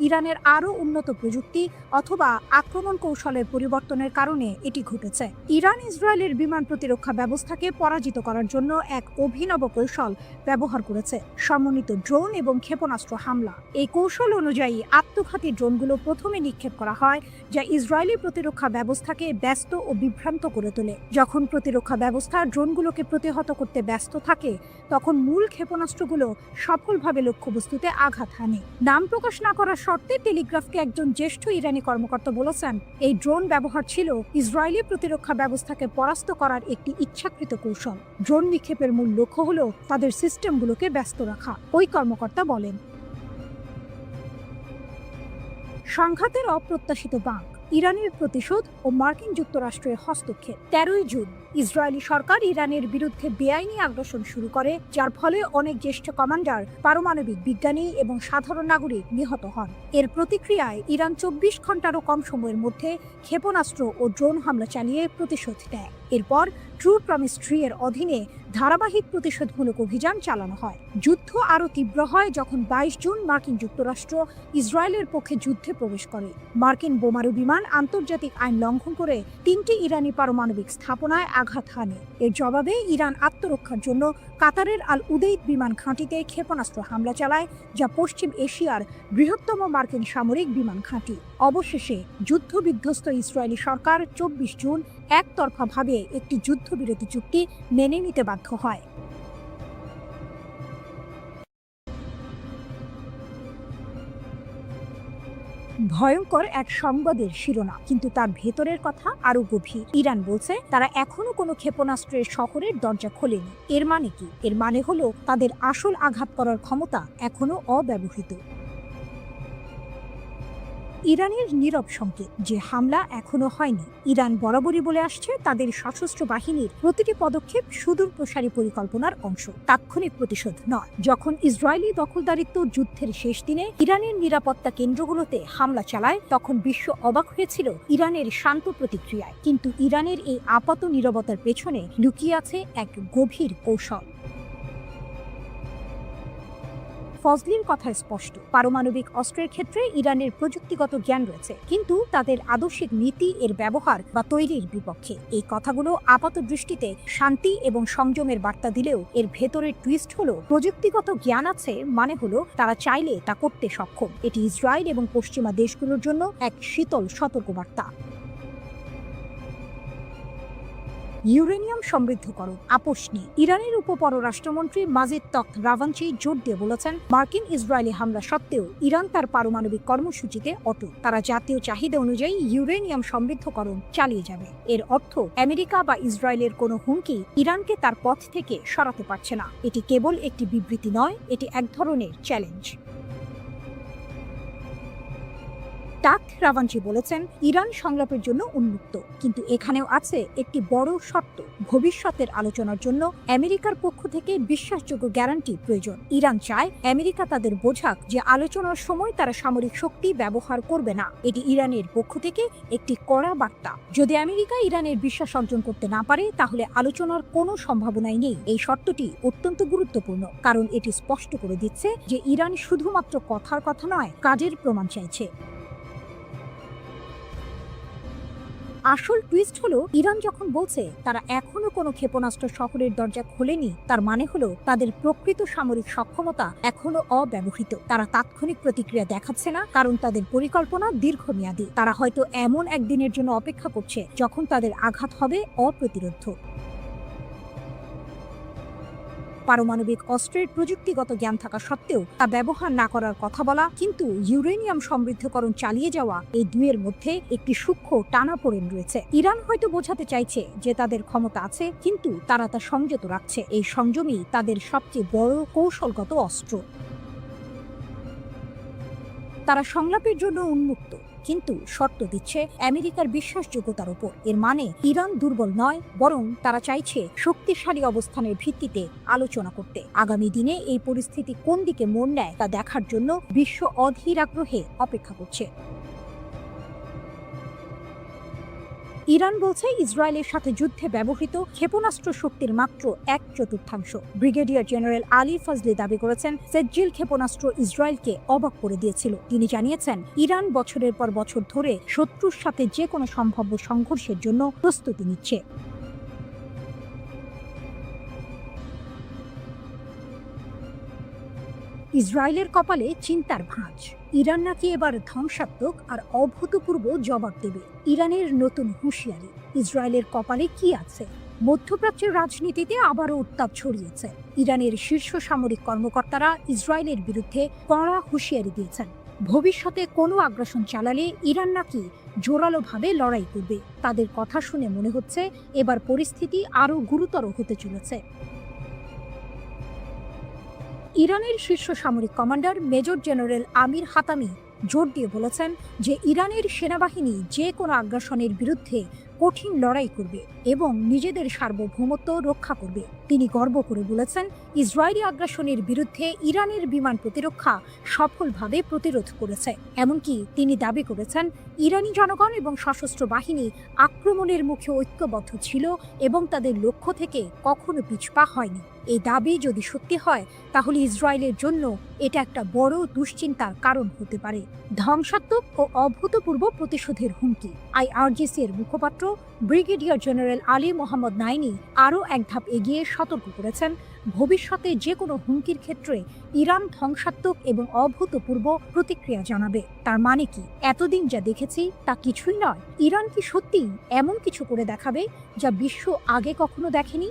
ইরানের আরও উন্নত প্রযুক্তি অথবা আক্রমণ কৌশলের পরিবর্তনের কারণে এটি ঘটেছে। ইরান ইসরায়েলের বিমান প্রতিরক্ষা ব্যবস্থাকে পরাজিত করার জন্য এক অভিনব কৌশল ব্যবহার করেছে, সমন্বিত ড্রোন এবং ক্ষেপণাস্ত্র হামলা। এই কৌশল অনুযায়ী আত্মঘাতী ড্রোনগুলো প্রথমে নিক্ষেপ করা হয়, যা ইসরায়েলি প্রতিরক্ষা ব্যবস্থাকে ব্যস্ত ও বিভ্রান্ত করে তোলে। যখন প্রতিরক্ষা ব্যবস্থা ড্রোনগুলোকে প্রতিহত করতে ব্যস্ত থাকে, তখন মূল ক্ষেপণাস্ত্রগুলো সফলভাবে লক্ষ্যবস্তুতে আঘাত হানে। নাম প্রকাশ না করার শর্তে টেলিগ্রাফকে একজন জ্যেষ্ঠ ইরানি কর্মকর্তা বলেছেন, এই ড্রোন ব্যবহার ছিল ইসরায়েলি প্রতিরক্ষা ব্যবস্থাকে পরাস্ত করার একটি ইচ্ছাকৃত কৌশল। ড্রোন নিক্ষেপের মূল লক্ষ্য হল তাদের সিস্টেমগুলোকে ব্যস্ত রাখা, ওই কর্মকর্তা বলেন। সংঘাতের অপ্রত্যাশিত বাঁক, ইরানের প্রতিশোধ ও মার্কিন যুক্তরাষ্ট্রের হস্তক্ষেপ। 13 জুন ইসরায়েলি সরকার ইরানের বিরুদ্ধে বেআইনি আগ্রাসন শুরু করে, যার ফলে অনেক জ্যেষ্ঠ কমান্ডার, পারমাণবিক বিজ্ঞানী এবং সাধারণ নাগরিক নিহত হন। এর প্রতিক্রিয়ায় ইরান 24 ঘন্টারও কম সময়ের মধ্যে ক্ষেপণাস্ত্র ও ড্রোন হামলা চালিয়ে প্রতিশোধ নেয়। এরপর ট্রু প্রমিস 3 এর অধীনে ধারাবাহিক প্রতিশোধমূলক অভিযান চালানো হয়। যুদ্ধ আরও তীব্র হয় যখন 22 জুন মার্কিন যুক্তরাষ্ট্র ইসরায়েলের পক্ষে যুদ্ধে প্রবেশ করে। মার্কিন বোমারু বিমান আন্তর্জাতিক আইন লঙ্ঘন করে 3টি ইরানি পারমাণবিক স্থাপনায় আঘাত হানে। এর জবাবে ইরান আত্মরক্ষার জন্য কাতারের আল উদেইদ বিমান ঘাঁটিতে ক্ষেপণাস্ত্র হামলা চালায়, যা পশ্চিম এশিয়ার বৃহত্তম মার্কিন সামরিক বিমান ঘাঁটি। অবশেষে যুদ্ধবিধ্বস্ত ইসরায়েলি সরকার 24 জুন একতরফাভাবে একটি যুদ্ধবিরতি চুক্তি মেনে নিতে বাধ্য হয়। ভয়ঙ্কর এক সংবাদের শিরোনাম, কিন্তু তার ভেতরের কথা আরো গভীর। ইরান বলছে তারা এখনো কোনো ক্ষেপণাস্ত্রের শহরের দরজা খোলেনি। এর মানে কি? এর মানে হলো তাদের আসল আঘাত করার ক্ষমতা এখনো অব্যবহৃত। ইরানের নীরব সংকেত যে হামলা এখনো হয়নি। ইরান বরাবরই বলে আসছে তাদের সশস্ত্র বাহিনীর প্রতিটি পদক্ষেপ সুদূর প্রসারী পরিকল্পনার অংশ, তাৎক্ষণিক প্রতিশোধ নয়। যখন ইসরায়েলি দখলদারিত্ব যুদ্ধের শেষ দিনে ইরানের নিরাপত্তা কেন্দ্রগুলোতে হামলা চালায়, তখন বিশ্ব অবাক হয়েছিল ইরানের শান্ত প্রতিক্রিয়ায়। কিন্তু ইরানের এই আপাত নীরবতার পেছনে লুকিয়ে আছে এক গভীর কৌশল। ফজলির কথা স্পষ্ট, পারমাণবিক অস্ত্রের ক্ষেত্রে ইরানের প্রযুক্তিগত জ্ঞান রয়েছে, কিন্তু তাদের আদর্শিক নীতি এর ব্যবহার বা তৈরির বিপক্ষে। এই কথাগুলো আপাত দৃষ্টিতে শান্তি এবং সংযমের বার্তা দিলেও এর ভেতরের টুইস্ট হলো প্রযুক্তিগত জ্ঞান আছে মানে হলো তারা চাইলে তা করতে সক্ষম। এটি ইসরায়েল এবং পশ্চিমা দেশগুলোর জন্য এক শীতল সতর্কবার্তা। ইউরেনিয়াম সমৃদ্ধকরণ আপোষ নিয়ে ইরানের উপপররাষ্ট্রমন্ত্রী মাজিদ তখত রাভাঞ্চি জোর দিয়ে বলেছেন, মার্কিন ইসরায়েলি হামলা সত্ত্বেও ইরান তার পারমাণবিক কর্মসূচিতে অটল। তারা জাতীয় চাহিদা অনুযায়ী ইউরেনিয়াম সমৃদ্ধকরণ চালিয়ে যাবে। এর অর্থ আমেরিকা বা ইসরায়েলের কোনো হুমকি ইরানকে তার পথ থেকে সরাতে পারছে না। এটি কেবল একটি বিবৃতি নয়, এটি এক ধরনের চ্যালেঞ্জ। তখত রাভাঞ্চি বলেছেন, ইরান সংলাপের জন্য উন্মুক্ত, কিন্তু এখানেও আছে একটি বড় শর্ত। ভবিষ্যতের আলোচনার জন্য আমেরিকার পক্ষ থেকে বিশ্বাসযোগ্য গ্যারান্টি প্রয়োজন। ইরান চায় আমেরিকা তাদের বোঝাক যে আলোচনার সময় তারা সামরিক শক্তি ব্যবহার করবে না। এটি ইরানের পক্ষ থেকে একটি কড়া বার্তা। যদি আমেরিকা ইরানের বিশ্বাস অর্জন করতে না পারে, তাহলে আলোচনার কোনো সম্ভাবনাই নেই। এই শর্তটি অত্যন্ত গুরুত্বপূর্ণ, কারণ এটি স্পষ্ট করে দিচ্ছে যে ইরান শুধুমাত্র কথার কথা নয়, কাজের প্রমাণ চাইছে। আসল টুইস্ট হলো, ইরান যখন বলছে তারা এখনো কোনো ক্ষেপণাস্ত্র শহরের দরজা খোলেনি, তার মানে হলো তাদের প্রকৃত সামরিক সক্ষমতা এখনো অব্যবহৃত। তারা তাৎক্ষণিক প্রতিক্রিয়া দেখাচ্ছে না, কারণ তাদের পরিকল্পনা দীর্ঘমেয়াদী। তারা হয়তো এমন একদিনের জন্য অপেক্ষা করছে যখন তাদের আঘাত হবে অপ্রতিরোধ্য। পারমাণবিক অস্ত্রের প্রযুক্তিগত জ্ঞান থাকা সত্ত্বেও তা ব্যবহার না করার কথা বলা, কিন্তু ইউরেনিয়াম সমৃদ্ধকরণ চালিয়ে যাওয়া, এই দুইয়ের মধ্যে একটি সূক্ষ্ম টানাপোড়েন রয়েছে। ইরান হয়তো বোঝাতে চাইছে যে তাদের ক্ষমতা আছে, কিন্তু তারা তা সংযত রাখছে। এই সংযমই তাদের সবচেয়ে বড় কৌশলগত অস্ত্র। তারা সংলাপের জন্য উন্মুক্ত, কিন্তু শর্ত দিচ্ছে আমেরিকার বিশ্বাসযোগ্যতার উপর। এর মানে ইরান দুর্বল নয়, বরং তারা চাইছে শক্তিশালী অবস্থানের ভিত্তিতে আলোচনা করতে। আগামী দিনে এই পরিস্থিতি কোন দিকে মোড় নেয় তা দেখার জন্য বিশ্ব অধীর আগ্রহে অপেক্ষা করছে। ইরান বলছে ইসরায়েলের সাথে যুদ্ধে ব্যবহৃত ক্ষেপণাস্ত্র শক্তির মাত্র 1/4। ব্রিগেডিয়ার জেনারেল আলী ফজলি দাবি করেছেন, সেজ্জিল ক্ষেপণাস্ত্র ইসরায়েলকে অবাক করে দিয়েছিল। তিনি জানিয়েছেন, ইরান বছরের পর বছর ধরে শত্রুর সাথে যে কোনো সম্ভাব্য সংঘর্ষের জন্য প্রস্তুতি নিচ্ছে। ইসরায়েলের কপালে চিন্তার ভাঁজ। ইরান নাকি এবার ধ্বংসাত্মক আর অভূতপূর্ব জবাব দেবে। ইরানের নতুন হুঁশিয়ারি। ইসরায়েলের কপালে কি আছে? মধ্যপ্রাচ্যের রাজনীতিতে আবারও উত্তাপ ছড়িয়েছে। ইরানের শীর্ষ সামরিক কর্মকর্তারা ইসরায়েলের বিরুদ্ধে কড়া হুঁশিয়ারি দিয়েছেন। ভবিষ্যতে কোনো আগ্রাসন চালালে ইরান নাকি জোরালোভাবে লড়াই করবে। তাদের কথা শুনে মনে হচ্ছে এবার পরিস্থিতি আরও গুরুতর হতে চলেছে। ইরানের শীর্ষ সামরিক কমান্ডার মেজর জেনারেল আমির হাতামি জোর দিয়ে বলেছেন যে ইরানের সেনাবাহিনী যে কোনো আগ্রাসনের বিরুদ্ধে কঠিন লড়াই করবে এবং নিজেদের সার্বভৌমত্ব রক্ষা করবে। তিনি গর্ব করে বলেছেন, ইসরায়েলি আগ্রাসনের বিরুদ্ধে ইরানের বিমান প্রতিরক্ষা সফলভাবে প্রতিরোধ করেছে। এমনকি তিনি দাবি করেছেন, ইরানি জনগণ এবং সশস্ত্র বাহিনী আক্রমণের মুখে ঐক্যবদ্ধ ছিল এবং তাদের লক্ষ্য থেকে কখনো পিছপা হয়নি। এই দাবি যদি সত্যি হয় তাহলে ইসরায়েলের জন্য এটা একটা বড় দুশ্চিন্তার কারণ হতে পারে। ধ্বংসাত্মক ও অভূতপূর্ব প্রতিশোধের হুমকি। আইআরজিসি এর মুখপাত্র ব্রিগেডিয়ার জেনারেল আলী মোহাম্মদ নাইনি আরও এক ধাপ এগিয়ে সতর্ক করেছেন, ভবিষ্যতে যে কোনো হুমকির ক্ষেত্রে ইরান ধ্বংসাত্মক এবং অভূতপূর্ব প্রতিক্রিয়া জানাবে। তার মানে কি, এতদিন যা দেখেছি তা কিছুই নয়? ইরান কি সত্যিই এমন কিছু করে দেখাবে যা বিশ্ব আগে কখনো দেখেনি?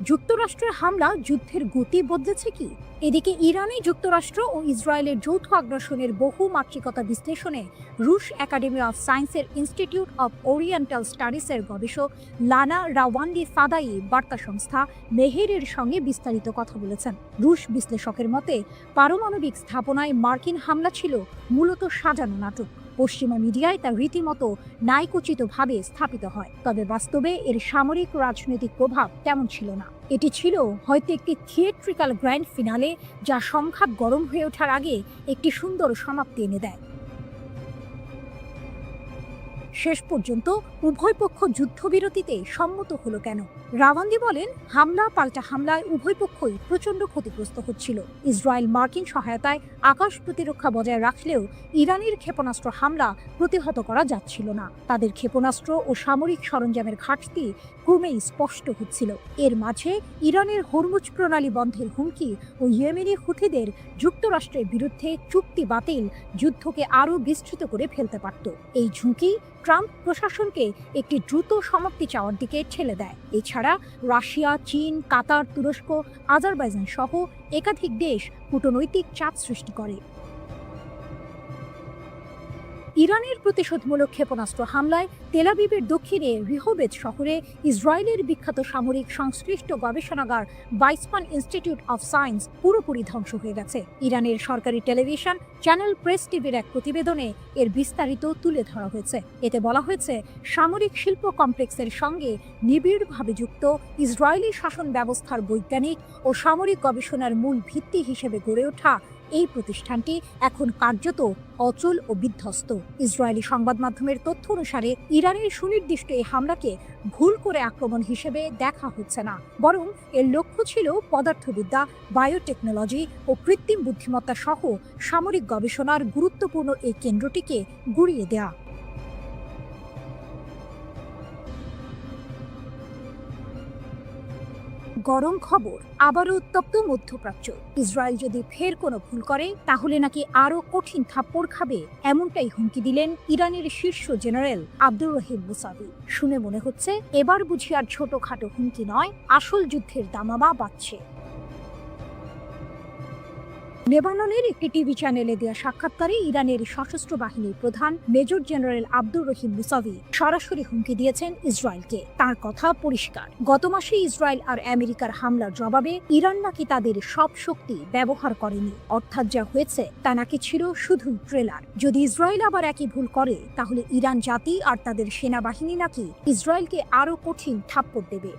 যুক্তরাষ্ট্রের হামলা যুদ্ধের গতি বদলেছে কি? এদিকে ইরানে যুক্তরাষ্ট্র ও ইসরায়েলের যৌথ আগ্রাসনের বহু মাত্রিকতা বিশ্লেষণে রুশ একাডেমি অফ সায়েন্সের ইনস্টিটিউট অফ ওরিয়েন্টাল স্টাডিজের গবেষক লানা রাওয়ান্ডি ফাদাই বার্তা সংস্থা মেহেরের সঙ্গে বিস্তারিত কথা বলেছেন। রুশ বিশ্লেষকের মতে পারমাণবিক স্থাপনায় মার্কিন হামলা ছিল মূলত সাজানো নাটক। পশ্চিমা মিডিয়ায় তা রীতিমতো ন্যায়কোচিতভাবে স্থাপিত হয়, তবে বাস্তবে এর সামরিক রাজনৈতিক প্রভাব তেমন ছিল না। এটি ছিল হয়তো একটি থিয়েট্রিক্যাল গ্র্যান্ড ফিনালে, যা সংঘাত গরম হয়ে ওঠার আগে একটি সুন্দর সমাপ্তি এনে দেয়। শেষ পর্যন্ত উভয় পক্ষ যুদ্ধবিরতিতে সম্মত হলো কেন? রাওয়ান্দি বলেন, হামলা পাল্টা হামলায় উভয় পক্ষই প্রচণ্ড ক্ষতিগ্রস্ত হচ্ছিল। ইসরায়েল মার্কিন সহায়তায় আকাশ প্রতিরক্ষা বজায় রাখলেও ইরানের ক্ষেপণাস্ত্র হামলা প্রতিহত করা যাচ্ছিল না। তাদের ক্ষেপণাস্ত্র ও সামরিক সরঞ্জামের ঘাটতি ক্রমেই স্পষ্ট হচ্ছিল। এর মাঝে ইরানের হরমুজ প্রণালী বন্ধের হুমকি ও ইয়েমেনি হুথিদের যুক্তরাষ্ট্রের বিরুদ্ধে চুক্তি বাতিল যুদ্ধকে আরও বিস্তৃত করে ফেলতে পারত। এই ঝুঁকি ট্রাম্প প্রশাসনকে একটি দ্রুত সমাপ্তি চাওয়ার দিকে ঠেলে দেয়। এছাড়া রাশিয়া, চীন, কাতার, তুরস্ক, আজারবাইজান সহ একাধিক দেশ কূটনৈতিক চাপ সৃষ্টি করে। ইরানের প্রতিশোধমূলক ক্ষেপণাস্ত্র হামলায় তেল আবিবের দক্ষিণে রিহোবেজ শহরে ইসরায়েলের বিখ্যাত সামরিক সংশ্লিষ্ট গবেষণাগার বাইসমান ইনস্টিটিউট অফ সায়েন্স পুরোপুরি ধ্বংস হয়ে গেছে। ইরানের সরকারি টেলিভিশন চ্যানেল প্রেস টিভির এক প্রতিবেদনে এর বিস্তারিত তুলে ধরা হয়েছে। এতে বলা হয়েছে, সামরিক শিল্প কমপ্লেক্সের সঙ্গে নিবিড়ভাবে যুক্ত ইসরায়েলি শাসন ব্যবস্থার বৈজ্ঞানিক ও সামরিক গবেষণার মূল ভিত্তি হিসেবে গড়ে ওঠা এই প্রতিষ্ঠানটি এখন কার্যত অচল ও বিধ্বস্ত। ইসরায়েলি সংবাদ মাধ্যমের তথ্য অনুসারে ইরানের সুনির্দিষ্ট এই হামলাকে ভুল করে আক্রমণ হিসেবে দেখা হচ্ছে না, বরং এর লক্ষ্য ছিল পদার্থবিদ্যা, বায়োটেকনোলজি ও কৃত্রিম বুদ্ধিমত্তা সহ সামরিক গবেষণার গুরুত্বপূর্ণ এই কেন্দ্রটিকে গুঁড়িয়ে দেয়া। গরম খবর, আবারও উত্তপ্ত মধ্যপ্রাচ্য। ইসরায়েল যদি ফের কোনো ভুল করে তাহলে নাকি আরও কঠিন থাপ্পড় খাবে, এমনটাই হুমকি দিলেন ইরানের শীর্ষ জেনারেল আব্দুর রহিম মুসাভি। শুনে মনে হচ্ছে এবার বুঝি আর ছোটখাটো হুমকি নয়, আসল যুদ্ধের দামামা বাজছে। লেবাননের একটি টিভি চ্যানেলে দেওয়া সাক্ষাৎকারে ইরানের সশস্ত্র বাহিনীর প্রধান major general Abdur Rahim Musavi সরাসরি হুমকি দিয়েছেন ইসরায়েলকে। তার কথা পরিষ্কার, গত মাসে ইসরায়েল আর আমেরিকার হামলার জবাবে ইরান নাকি তাদের সব শক্তি ব্যবহার করেনি, অর্থাৎ যা হয়েছে তা নাকি ছিল শুধু ট্রেলার। যদি ইসরায়েল আবার একই ভুল করে তাহলে ইরান জাতি আর তাদের সেনাবাহিনী নাকি ইসরায়েলকে আরও কঠিন থাপ্পড় দেবে।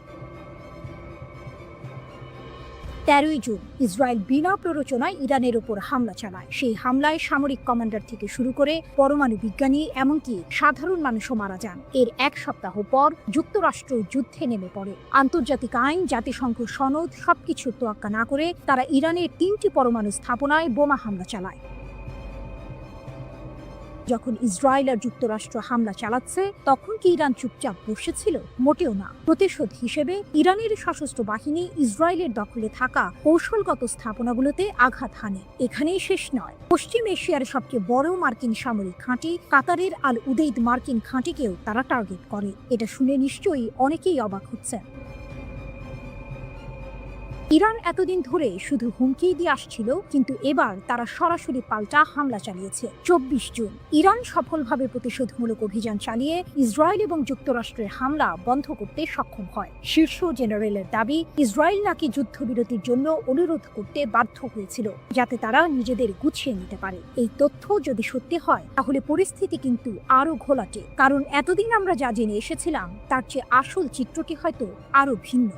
13 জুন ইসরায়েল বিনা প্ররোচনায় ইরানের ওপর হামলা চালায়। সেই হামলায় সামরিক কমান্ডার থেকে শুরু করে পরমাণু বিজ্ঞানী, এমনকি সাধারণ মানুষও মারা যান। এর এক সপ্তাহ পর যুক্তরাষ্ট্র যুদ্ধে নেমে পড়ে। আন্তর্জাতিক আইন, জাতিসংঘ সনদ সবকিছুর তোয়াক্কা না করে তারা ইরানের 3টি পরমাণু স্থাপনায় বোমা হামলা চালায়। যখন ইসরায়েল আর যুক্তরাষ্ট্র হামলা চালাচ্ছে তখন কি ইরান চুপচাপ বসেছিল? মোটেও না। প্রতিশোধ হিসেবে ইরানের সশস্ত্র বাহিনী ইসরায়েলের দখলে থাকা কৌশলগত স্থাপনাগুলোতে আঘাত হানে। এখানেই শেষ নয়, পশ্চিম এশিয়ার সবচেয়ে বড় মার্কিন সামরিক ঘাঁটি কাতারের আল উদেইদ মার্কিন ঘাঁটিকেও তারা টার্গেট করে। এটা শুনে নিশ্চয়ই অনেকেই অবাক হচ্ছেন। ইরান এতদিন ধরে শুধু হুমকি দিয়ে আসছিল, কিন্তু এবার তারা সরাসরি পাল্টা হামলা চালিয়েছে। 24 জুন ইরান সফলভাবে প্রতিশোধমূলক অভিযান চালিয়ে ইসরায়েল এবং যুক্তরাষ্ট্রের হামলা বন্ধ করতে সক্ষম হয়। শীর্ষ জেনারেলের দাবি, ইসরায়েল নাকি যুদ্ধবিরতির জন্য অনুরোধ করতে বাধ্য হয়েছিল যাতে তারা নিজেদের গুছিয়ে নিতে পারে। এই তথ্য যদি সত্যি হয় তাহলে পরিস্থিতি কিন্তু আরো ঘোলাটে, কারণ এতদিন আমরা যা জেনে এসেছিলাম তার চেয়ে আসল চিত্রটি হয়তো আরো ভিন্ন।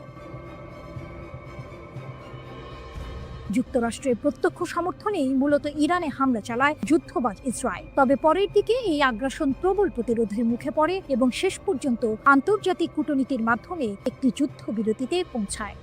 যুক্তরাষ্ট্রের প্রত্যক্ষ সমর্থনেই মূলত ইরানে হামলা চালায় যুদ্ধবাজ ইসরায়েল। তবে পরের দিকে এই আগ্রাসন প্রবল প্রতিরোধের মুখে পড়ে এবং শেষ পর্যন্ত আন্তর্জাতিক কূটনীতির মাধ্যমে একটি যুদ্ধবিরতিতে পৌঁছায়।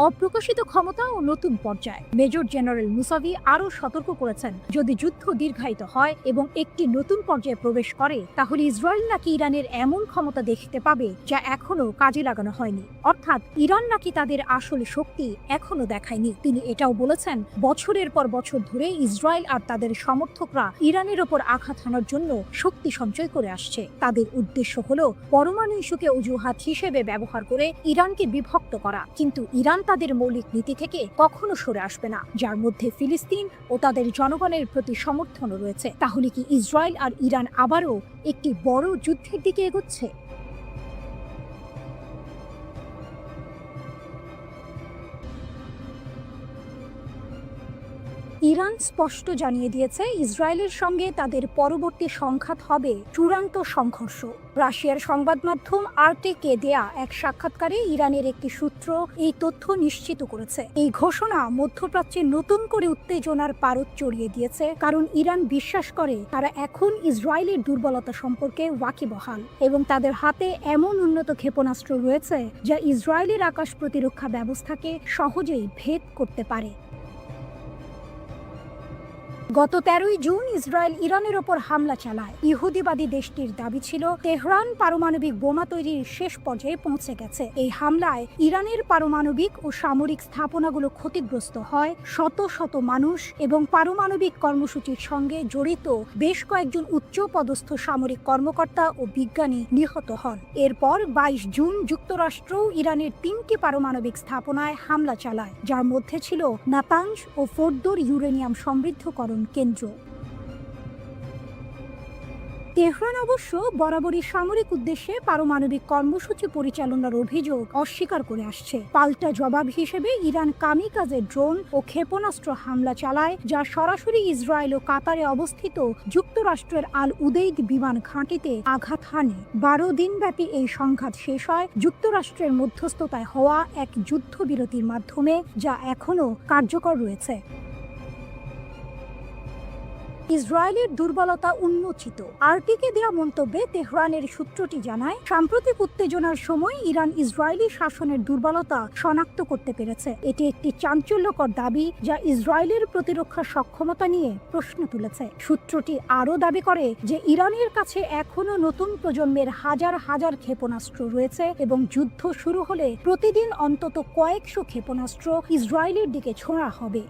অপ্রকাশিত ক্ষমতা ও নতুন পর্যায়। মেজর জেনারেল মুসাভি আরও সতর্ক করেছেন, যদি যুদ্ধ দীর্ঘায়িত হয় এবং একটি নতুন পর্যায়ে প্রবেশ করে, তাহলে ইসরায়েল নাকি ইরানের এমন ক্ষমতা দেখতে পাবে যা এখনো কাজে লাগানো হয়নি। অর্থাৎ ইরান নাকি তাদের আসল শক্তি এখনো দেখায়নি। তিনি এটাও বলেছেন, বছরের পর বছর ধরে ইসরায়েল আর তাদের সমর্থকরা ইরানের ওপর আঘাত হানার জন্য শক্তি সঞ্চয় করে আসছে। তাদের উদ্দেশ্য হলো পরমাণু ইস্যুকে অজুহাত হিসেবে ব্যবহার করে ইরানকে বিভক্ত করা। কিন্তু ইরান তাদের মৌলিক নীতি থেকে কখনো সরে আসবে না, যার মধ্যে ফিলিস্তিন ও তাদের জনগণের প্রতি সমর্থনও রয়েছে। তাহলে কি ইসরায়েল আর ইরান আবারও একটি বড় যুদ্ধের দিকে এগোচ্ছে? ইরান স্পষ্ট জানিয়ে দিয়েছে, ইসরায়েলের সঙ্গে তাদের পরবর্তী সংঘাত হবে চূড়ান্ত সংঘর্ষ। রাশিয়ার সংবাদ মাধ্যম আরটিকে দেয়া এক সাক্ষাৎকারে ইরানের একটি সূত্র এই তথ্য নিশ্চিত করেছে। এই ঘোষণা মধ্যপ্রাচ্যে নতুন করে উত্তেজনার পারদ চড়িয়ে দিয়েছে, কারণ ইরান বিশ্বাস করে তারা এখন ইসরায়েলের দুর্বলতা সম্পর্কে ওয়াকিবহাল এবং তাদের হাতে এমন উন্নত ক্ষেপণাস্ত্র রয়েছে যা ইসরায়েলের আকাশ প্রতিরক্ষা ব্যবস্থাকে সহজেই ভেদ করতে পারে। গত 13ই জুন ইসরায়েল ইরানের ওপর হামলা চালায়। ইহুদিবাদী দেশটির দাবি ছিল তেহরান পারমাণবিক বোমা তৈরির শেষ পর্যায়ে পৌঁছে গেছে। এই হামলায় ইরানের পারমাণবিক ও সামরিক স্থাপনাগুলো ক্ষতিগ্রস্ত হয়, শত শত মানুষ এবং পারমাণবিক কর্মসূচির সঙ্গে জড়িত বেশ কয়েকজন উচ্চ পদস্থ সামরিক কর্মকর্তা ও বিজ্ঞানী নিহত হন। এরপর 22 জুন যুক্তরাষ্ট্র ইরানের 3টি পারমাণবিক স্থাপনায় হামলা চালায়, যার মধ্যে ছিল নাতানজ ও ফোর্দোর ইউরেনিয়াম সমৃদ্ধকরণ কেন্দ্র। তেহরান অবশ্য বরাবরই সামরিক উদ্দেশ্যে পারমাণবিক কর্মসূচি পরিচালনার অভিযোগ অস্বীকার করে আসছে। পাল্টা জবাব হিসেবে ইরান কামিকাজে ড্রোন ও ক্ষেপণাস্ত্র হামলা চালায়, যা সরাসরি ইসরায়েল ও কাতারে অবস্থিত যুক্তরাষ্ট্রের আল উদেইদ বিমান ঘাঁটিতে আঘাত হানে। 12 দিনব্যাপী এই সংঘাত শেষ হয় যুক্তরাষ্ট্রের মধ্যস্থতায় হওয়া এক যুদ্ধবিরতির মাধ্যমে, যা এখনও কার্যকর রয়েছে। ইসরায়েলের দুর্বলতা উন্মোচিত। আরটিকে দেওয়া মন্তব্যে তেহরানের সূত্রটি জানায়, সাম্প্রতিক উত্তেজনার সময় ইরান ইসরায়েলি শাসনের দুর্বলতা শনাক্ত করতে পেরেছে। এটি একটি চাঞ্চল্যকর দাবি যা ইসরায়েলের প্রতিরক্ষা সক্ষমতা নিয়ে প্রশ্ন তুলেছে। সূত্রটি আরও দাবি করে যে ইরানের কাছে এখনও নতুন প্রজন্মের হাজার হাজার ক্ষেপণাস্ত্র রয়েছে এবং যুদ্ধ শুরু হলে প্রতিদিন অন্তত কয়েকশো ক্ষেপণাস্ত্র ইসরায়েলের দিকে ছোঁড়া হবে।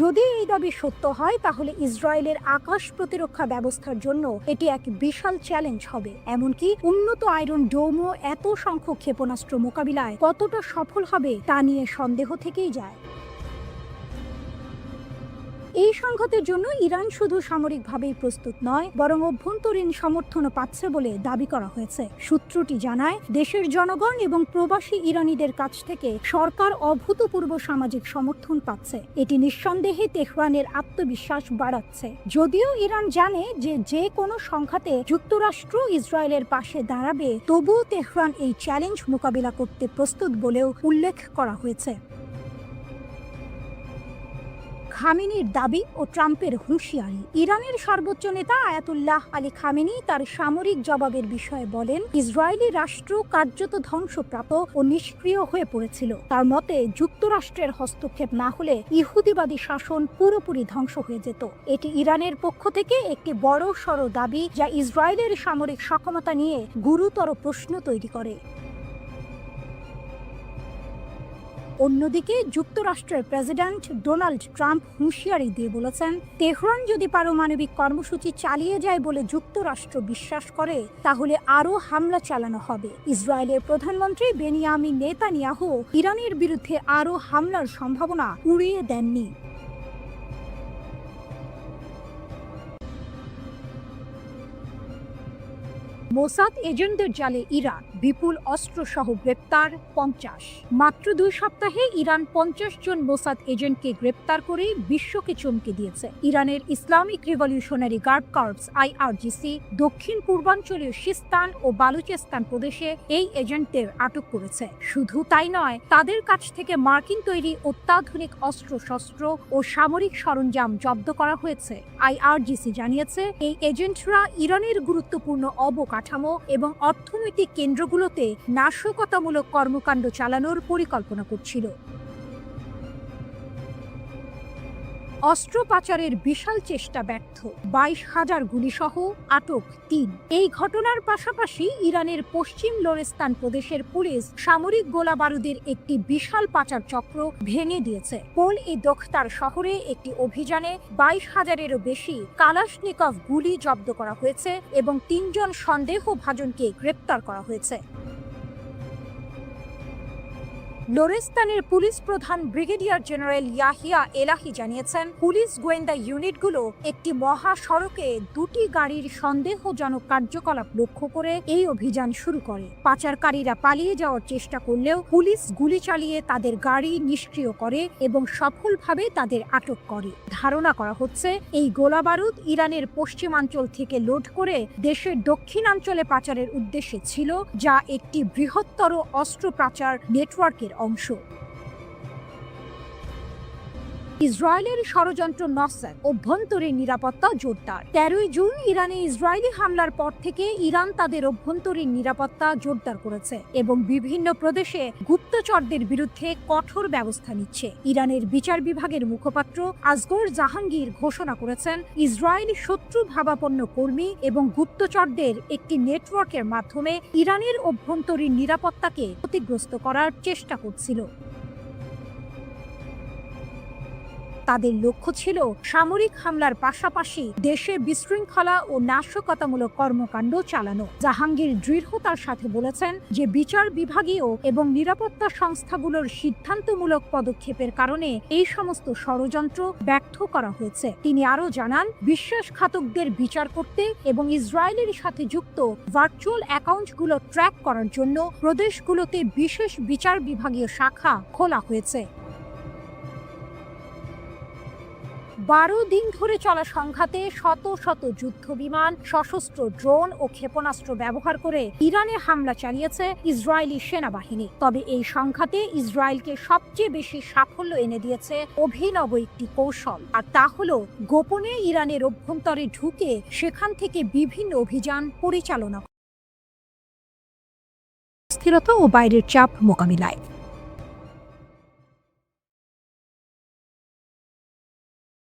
যদি এই দাবি সত্য হয়, তাহলে ইসরায়েলের আকাশ প্রতিরক্ষা ব্যবস্থার জন্য এটি এক বিশাল চ্যালেঞ্জ হবে। এমনকি উন্নত আয়রন ডোমও এত সংখ্যক ক্ষেপণাস্ত্র মোকাবিলায় কতটা সফল হবে তা নিয়ে সন্দেহ থেকেই যায়। এই সংঘাতের জন্য ইরান শুধু সামরিকভাবেই প্রস্তুত নয়, বরং অভ্যন্তরীণ সমর্থনও পাচ্ছে বলে দাবি করা হয়েছে। সূত্রটি জানায়, দেশের জনগণ এবং প্রবাসী ইরানিদের কাছ থেকে সরকার অভূতপূর্ব সামাজিক সমর্থন পাচ্ছে। এটি নিঃসন্দেহে তেহরানের আত্মবিশ্বাস বাড়াচ্ছে। যদিও ইরান জানে যে যে কোনো সংঘাতে যুক্তরাষ্ট্র ইসরায়েলের পাশে দাঁড়াবে, তবুও তেহরান এই চ্যালেঞ্জ মোকাবিলা করতে প্রস্তুত বলেও উল্লেখ করা হয়েছে। খামেনির দাবি ও ট্রাম্পের হুঁশিয়ারি। ইরানের সর্বোচ্চ নেতা আয়াতুল্লাহ আলী খামেনি তার সামরিক জবাবের বিষয়ে বলেন, ইসরায়েলি রাষ্ট্র কার্যত ধ্বংসপ্রাপ্ত ও নিষ্ক্রিয় হয়ে পড়েছিল। তার মতে, যুক্তরাষ্ট্রের হস্তক্ষেপ না হলে ইহুদিবাদী শাসন পুরোপুরি ধ্বংস হয়ে যেত। এটি ইরানের পক্ষ থেকে একটি বড় সড় দাবি যা ইসরায়েলের সামরিক সক্ষমতা নিয়ে গুরুতর প্রশ্ন তৈরি করে। অন্যদিকে যুক্তরাষ্ট্রের প্রেসিডেন্ট ডোনাল্ড ট্রাম্প হুঁশিয়ারি দিয়ে বলেছেন, তেহরান যদি পারমাণবিক কর্মসূচি চালিয়ে যায় বলে যুক্তরাষ্ট্র বিশ্বাস করে, তাহলে আরও হামলা চালানো হবে। ইসরায়েলের প্রধানমন্ত্রী বেনিয়ামিন নেতানিয়াহু ইরানের বিরুদ্ধে আরও হামলার সম্ভাবনা উড়িয়ে দেননি। মোসাদ এজেন্টদের জালে ইরান, বিপুল অস্ত্রসহ গ্রেপ্তার 50। মাত্র 2 সপ্তাহে ইরান 50 জন মোসাদ এজেন্টকে গ্রেপ্তার করে বিশ্বকে চমকে দিয়েছে। ইরানের Islamic revolutionary guard corps IRGC দক্ষিণ পূর্বাঞ্চলীয় সিস্তান ও বালুচেস্তান প্রদেশে এই এজেন্টদের আটক করেছে। শুধু তাই নয়, তাদের কাছ থেকে মার্কিন তৈরি অত্যাধুনিক অস্ত্রশস্ত্র ও সামরিক সরঞ্জাম জব্দ করা হয়েছে। IRGC জানিয়েছে, এই এজেন্টরা ইরানের গুরুত্বপূর্ণ অবকাঠামো এবং অর্থনৈতিক কেন্দ্রগুলোতে নাশকতামূলক কর্মকাণ্ড চালানোর পরিকল্পনা করছিল। অস্ত্র পাচারের বিশাল চেষ্টা ব্যর্থ, 22,000 গুলিসহ আটক 3। এই ঘটনার পাশাপাশি ইরানের পশ্চিম লোরেস্তান প্রদেশের পুলিশ সামরিক গোলা বারুদের একটি বিশাল পাচার চক্র ভেঙে দিয়েছে। পোল-ই দোখতার শহরে একটি অভিযানে 22,000-এরও বেশি কালাশনিকভ গুলি জব্দ করা হয়েছে এবং 3 জন সন্দেহভাজনকে গ্রেপ্তার করা হয়েছে। লোরেস্তানের পুলিশ প্রধান ব্রিগেডিয়ার জেনারেল ইয়াহিয়া এলাহি জানিয়েছেন, পুলিশ গোয়েন্দা ইউনিটগুলো একটি মহাসড়কে 2টি গাড়ির সন্দেহজনক কার্যকলাপ লক্ষ্য করে এই অভিযান শুরু করে। পাচারকারীরা পালিয়ে যাওয়ার চেষ্টা করলেও পুলিশ গুলি চালিয়ে তাদের গাড়ি নিষ্ক্রিয় করে এবং সফলভাবে তাদের আটক করে। ধারণা করা হচ্ছে, এই গোলাবারুদ ইরানের পশ্চিমাঞ্চল থেকে লোড করে দেশের দক্ষিণাঞ্চলে পাচারের উদ্দেশ্যে ছিল, যা একটি বৃহত্তর অস্ত্র পাচার নেটওয়ার্কের অংশ। ইসরায়েলের ষড়যন্ত্র নসর, অভ্যন্তরীণ নিরাপত্তা জোরদার। 13 জুন ইরানে ইসরায়েলি হামলার পর থেকে ইরান তাদের অভ্যন্তরীণ নিরাপত্তা জোরদার করেছে এবং বিভিন্ন প্রদেশে গুপ্তচরদের বিরুদ্ধে কঠোর ব্যবস্থা নিচ্ছে। ইরানের বিচার বিভাগের মুখপাত্র আসগর জাহাঙ্গীর ঘোষণা করেছেন, ইসরায়েলি শত্রু ভাবাপন্ন কর্মী এবং গুপ্তচরদের একটি নেটওয়ার্কের মাধ্যমে ইরানের অভ্যন্তরীণ নিরাপত্তাকে ক্ষতিগ্রস্ত করার চেষ্টা করছিল। তাদের লক্ষ্য ছিল সামরিক হামলার পাশাপাশি দেশে বিশৃঙ্খলা ও নাশকতামূলক কর্মকাণ্ড চালানো। জাহাঙ্গীর দৃঢ়তার সাথে বলেছেন যে বিচার বিভাগীয় এবং নিরাপত্তা সংস্থাগুলোর সিদ্ধান্তমূলক পদক্ষেপের কারণে এই সমস্ত ষড়যন্ত্র ব্যর্থ করা হয়েছে। তিনি আরও জানান, বিশ্বাসঘাতকদের বিচার করতে এবং ইসরায়েলের সাথে যুক্ত ভার্চুয়াল অ্যাকাউন্টগুলো ট্র্যাক করার জন্য প্রদেশগুলোতে বিশেষ বিচার বিভাগীয় শাখা খোলা হয়েছে। 12 দিন ধরে চলা সংঘাতে শত শত যুদ্ধ বিমান, সশস্ত্র ড্রোন ও ক্ষেপণাস্ত্র ব্যবহার করে ইরানে হামলা চালিয়েছে ইসরায়েলি সেনাবাহিনী। তবে এই সংঘাতে ইসরায়েলকে সবচেয়ে বেশি সাফল্য এনে দিয়েছে অভিনব একটি কৌশল, আর তা হলো গোপনে ইরানের অভ্যন্তরে ঢুকে সেখান থেকে বিভিন্ন অভিযান পরিচালনা, স্থিরতা ও বাইরের চাপ মোকাবিলায়।